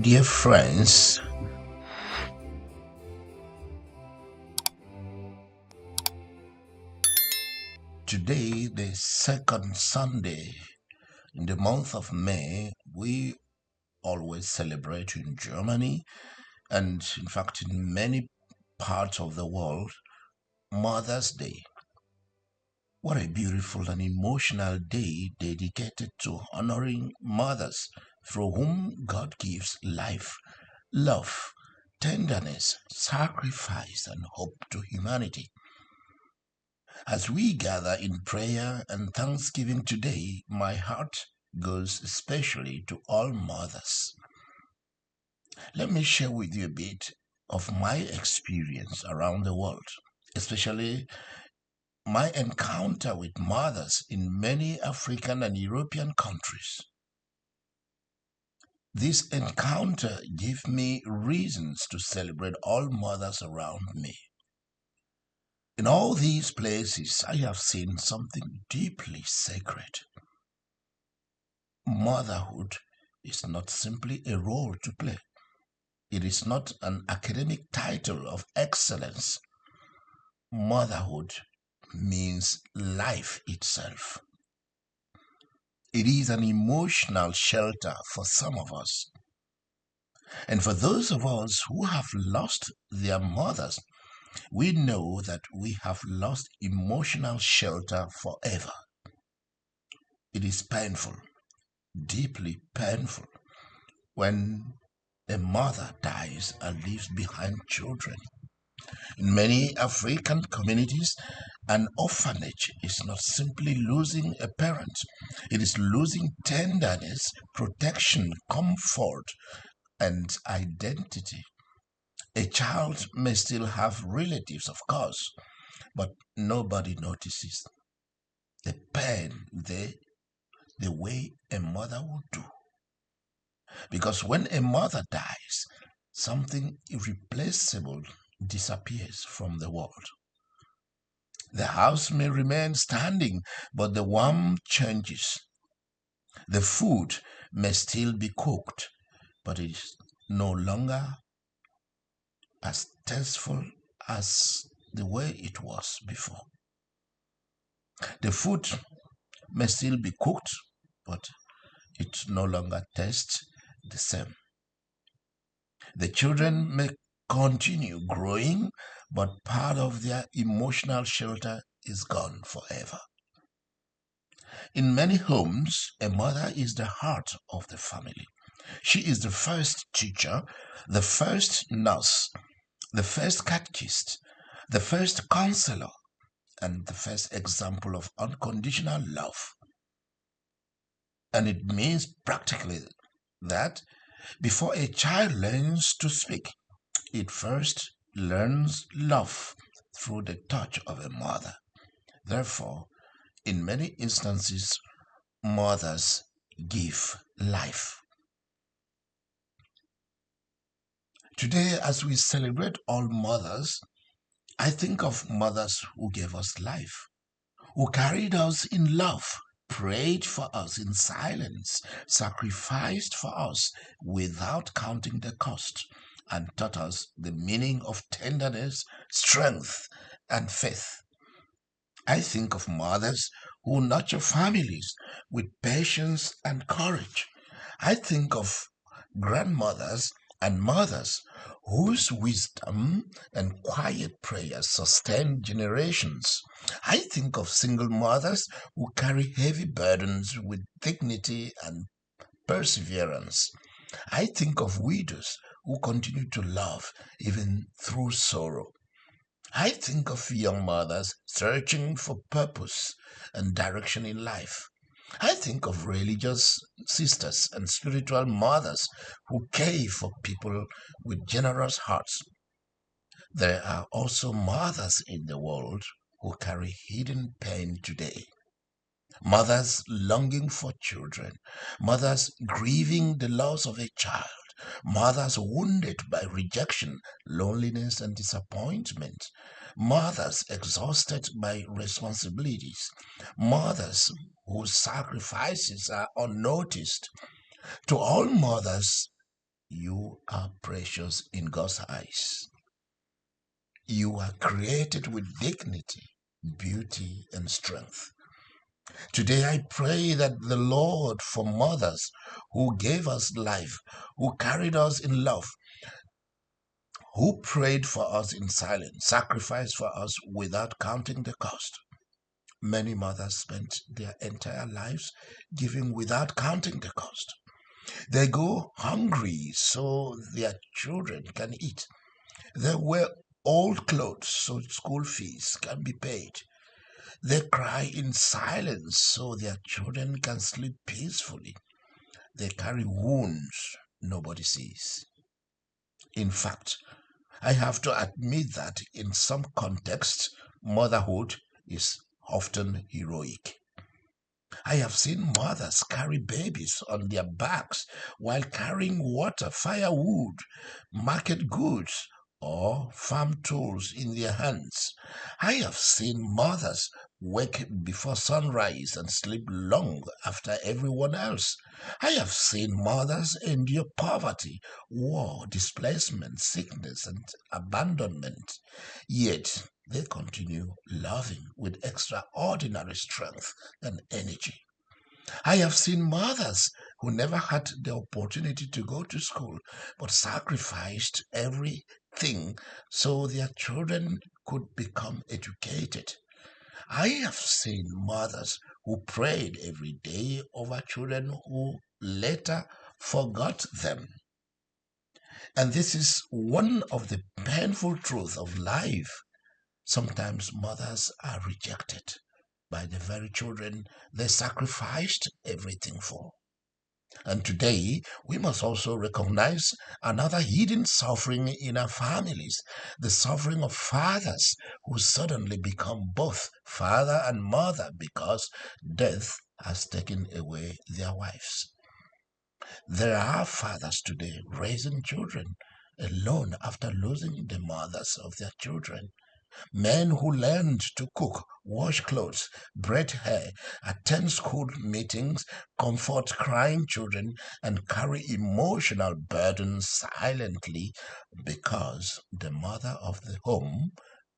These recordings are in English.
Dear friends, today, the second Sunday in the month of May, we always celebrate in Germany and, in fact, in many parts of the world, Mother's Day. What a beautiful and emotional day dedicated to honoring mothers through whom God gives life, love, tenderness, sacrifice, and hope to humanity. As we gather in prayer and thanksgiving today, my heart goes especially to all mothers. Let me share with you a bit of my experience around the world, especially my encounter with mothers in many African and European countries. This encounter gave me reasons to celebrate all mothers around me. In all these places, I have seen something deeply sacred. Motherhood is not simply a role to play. It is not an academic title of excellence. Motherhood means life itself. It is an emotional shelter for some of us. And for those of us who have lost their mothers, we know that we have lost emotional shelter forever. It is painful, deeply painful, when a mother dies and leaves behind children. In many African communities, an orphanage is not simply losing a parent, it is losing tenderness, protection, comfort, and identity. A child may still have relatives, of course, but nobody notices the pain the way a mother would do. Because when a mother dies, something irreplaceable disappears from the world. The house may remain standing, but the warmth changes. The food may still be cooked, but it is no longer as tasteful as the way it was before. The food may still be cooked, but it no longer tastes the same. The children may continue growing, but part of their emotional shelter is gone forever. In many homes, a mother is the heart of the family. She is the first teacher, the first nurse, the first catechist, the first counselor, and the first example of unconditional love. And it means practically that before a child learns to speak, it first learns love through the touch of a mother. Therefore, in many instances, mothers give life. Today, as we celebrate all mothers, I think of mothers who gave us life, who carried us in love, prayed for us in silence, sacrificed for us without counting the cost, and taught us the meaning of tenderness, strength, and faith. I think of mothers who nurture families with patience and courage. I think of grandmothers and mothers whose wisdom and quiet prayers sustain generations. I think of single mothers who carry heavy burdens with dignity and perseverance. I think of widows who continue to love even through sorrow. I think of young mothers searching for purpose and direction in life. I think of religious sisters and spiritual mothers who care for people with generous hearts. There are also mothers in the world who carry hidden pain today. Mothers longing for children, mothers grieving the loss of a child, mothers wounded by rejection, loneliness, and disappointment, mothers exhausted by responsibilities, mothers whose sacrifices are unnoticed. To all mothers, You are precious in God's eyes. You are created with dignity, beauty, and strength. Today I pray that the Lord, for mothers who gave us life, who carried us in love, who prayed for us in silence, sacrificed for us without counting the cost. Many mothers spent their entire lives giving without counting the cost. They go hungry so their children can eat. They wear old clothes so school fees can be paid. They cry in silence so their children can sleep peacefully. They carry wounds nobody sees. In fact, I have to admit that in some contexts, motherhood is often heroic. I have seen mothers carry babies on their backs while carrying water, firewood, market goods, or farm tools in their hands. I have seen mothers wake before sunrise and sleep long after everyone else. I have seen mothers endure poverty, war, displacement, sickness, and abandonment. Yet they continue loving with extraordinary strength and energy. I have seen mothers who never had the opportunity to go to school but sacrificed everything so their children could become educated. I have seen mothers who prayed every day over children who later forgot them. And this is one of the painful truths of life. Sometimes mothers are rejected by the very children they sacrificed everything for. And today, we must also recognize another hidden suffering in our families, the suffering of fathers who suddenly become both father and mother because death has taken away their wives. There are fathers today raising children alone after losing the mothers of their children. Men who learned to cook, wash clothes, braid hair, attend school meetings, comfort crying children, and carry emotional burdens silently because the mother of the home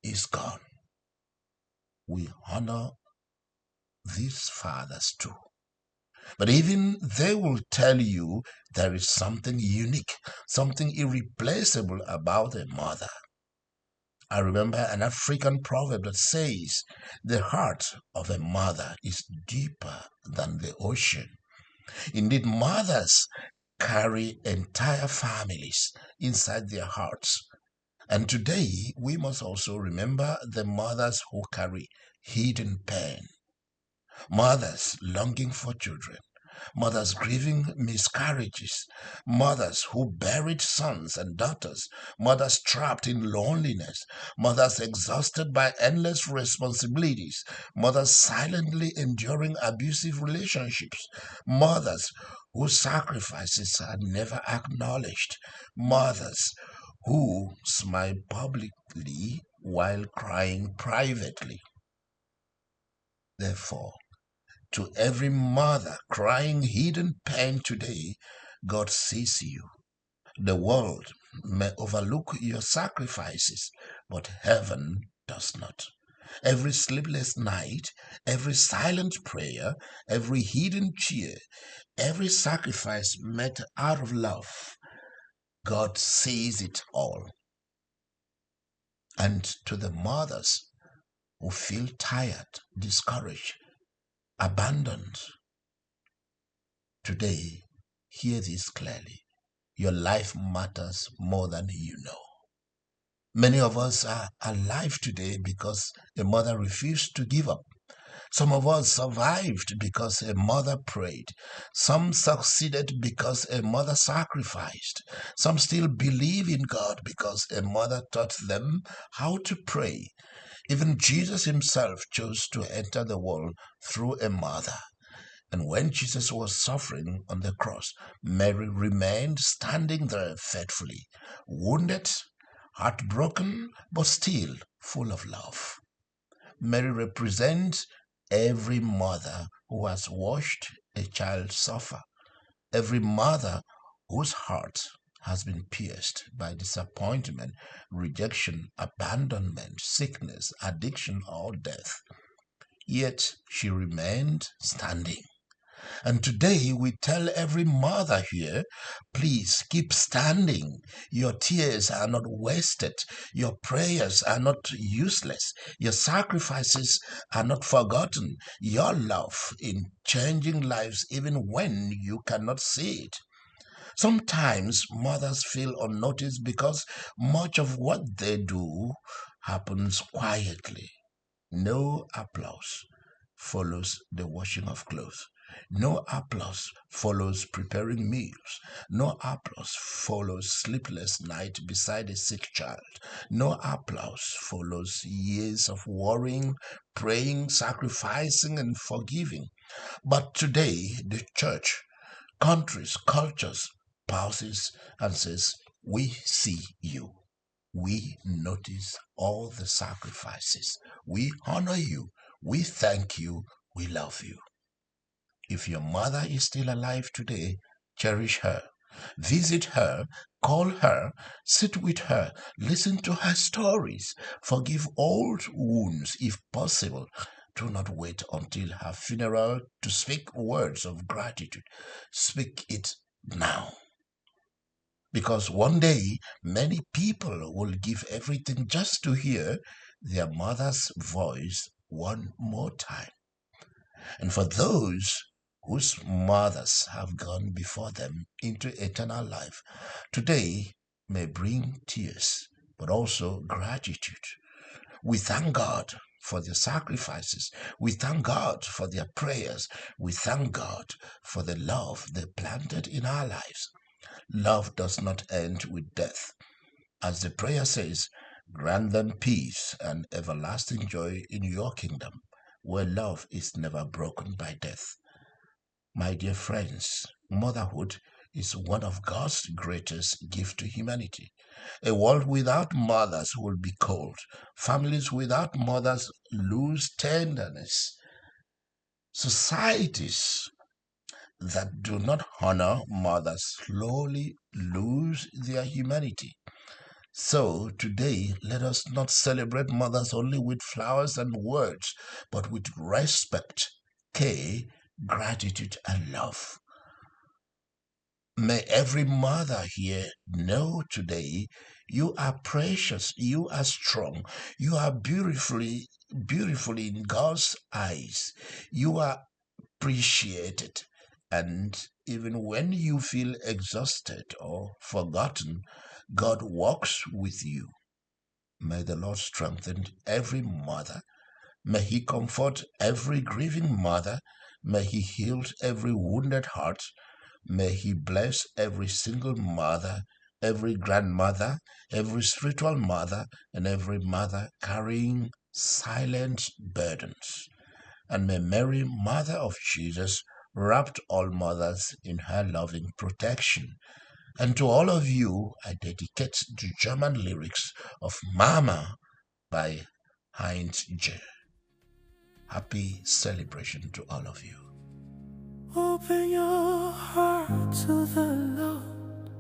is gone. We honor these fathers too. But even they will tell you there is something unique, something irreplaceable about a mother. I remember an African proverb that says, the heart of a mother is deeper than the ocean. Indeed, mothers carry entire families inside their hearts. And today, we must also remember the mothers who carry hidden pain, mothers longing for children, mothers grieving miscarriages, mothers who buried sons and daughters, mothers trapped in loneliness, mothers exhausted by endless responsibilities, mothers silently enduring abusive relationships, mothers whose sacrifices are never acknowledged, mothers who smile publicly while crying privately. Therefore, to every mother crying hidden pain today, God sees you. The world may overlook your sacrifices, but heaven does not. Every sleepless night, every silent prayer, every hidden tear, every sacrifice made out of love, God sees it all. And to the mothers who feel tired, discouraged, abandoned, today, hear this clearly. Your life matters more than you know. Many of us are alive today because a mother refused to give up. Some of us survived because a mother prayed. Some succeeded because a mother sacrificed. Some still believe in God because a mother taught them how to pray. Even Jesus himself chose to enter the world through a mother. And when Jesus was suffering on the cross, Mary remained standing there faithfully, wounded, heartbroken, but still full of love. Mary represents every mother who has watched a child suffer, every mother whose heart has been pierced by disappointment, rejection, abandonment, sickness, addiction, or death. Yet she remained standing. And today we tell every mother here, please keep standing. Your tears are not wasted. Your prayers are not useless. Your sacrifices are not forgotten. Your love in changing lives even when you cannot see it. Sometimes mothers feel unnoticed because much of what they do happens quietly. No applause follows the washing of clothes. No applause follows preparing meals. No applause follows sleepless night beside a sick child. No applause follows years of worrying, praying, sacrificing, and forgiving. But today, the church, countries, cultures pauses and says, we see you. We notice all the sacrifices. We honor you. We thank you. We love you. If your mother is still alive today, cherish her. Visit her, call her, sit with her, listen to her stories, forgive old wounds if possible. Do not wait until her funeral to speak words of gratitude. Speak it now. Because one day, many people will give everything just to hear their mother's voice one more time. And for those whose mothers have gone before them into eternal life, today may bring tears, but also gratitude. We thank God for their sacrifices. We thank God for their prayers. We thank God for the love they planted in our lives. Love does not end with death. As the prayer says, grant them peace and everlasting joy in your kingdom, where love is never broken by death. My dear friends, motherhood is one of God's greatest gifts to humanity. A world without mothers will be cold. Families without mothers lose tenderness. Societies that do not honor mothers slowly lose their humanity. So today, let us not celebrate mothers only with flowers and words, but with respect, care, gratitude, and love. May every mother here know today you are precious, you are strong, you are beautifully in God's eyes. You are appreciated. And even when you feel exhausted or forgotten, God walks with you. May the Lord strengthen every mother. May He comfort every grieving mother. May He heal every wounded heart. May He bless every single mother, every grandmother, every spiritual mother, and every mother carrying silent burdens. And may Mary, Mother of Jesus, wrap all mothers in her loving protection. And to all of you, I dedicate the German lyrics of Mama by Heinz J. Happy celebration to all of you. Open your heart to the Lord.